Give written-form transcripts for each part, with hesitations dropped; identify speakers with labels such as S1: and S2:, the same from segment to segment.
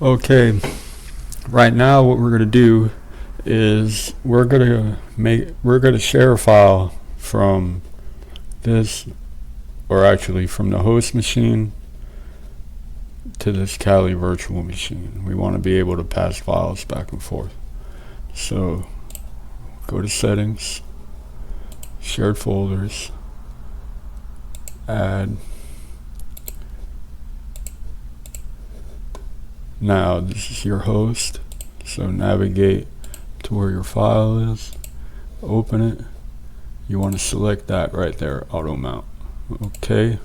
S1: Okay, right now what we're going to do is we're going to share a file from this, or actually from the host machine to this Kali virtual machine. We want to be able to pass files back and forth. So go to settings, shared folders, add. Now this is your host, so navigate to where your file is, open it. You want to select that right there, auto mount. Okay,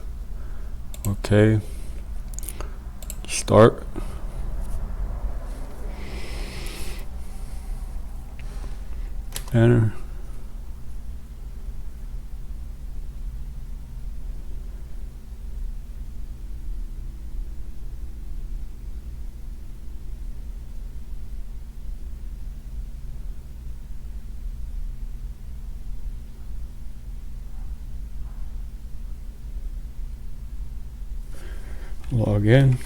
S1: start. Enter. Log in.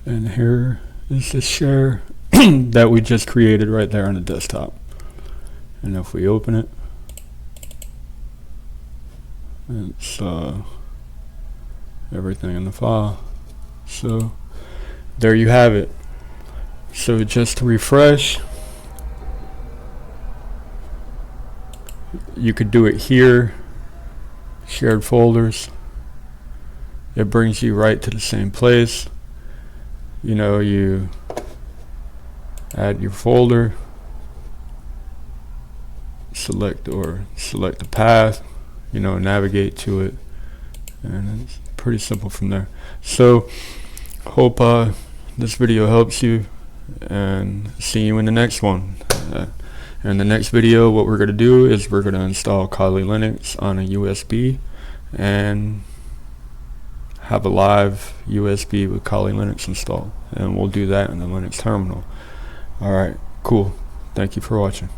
S1: And here is the share that we just created right there on the desktop. And if we open it, it's everything in the file. So there you have it. So just to refresh, you could do it here, shared folders. It brings you right to the same place. You know, you add your folder, select the path, you know, navigate to it, and it's pretty simple from there. So hope this video helps you, and see you in the next one. In the next video, what we're going to do is we're going to install Kali Linux on a USB and have a live USB with Kali Linux installed, and we'll do that in the Linux terminal. Alright, cool. Thank you for watching.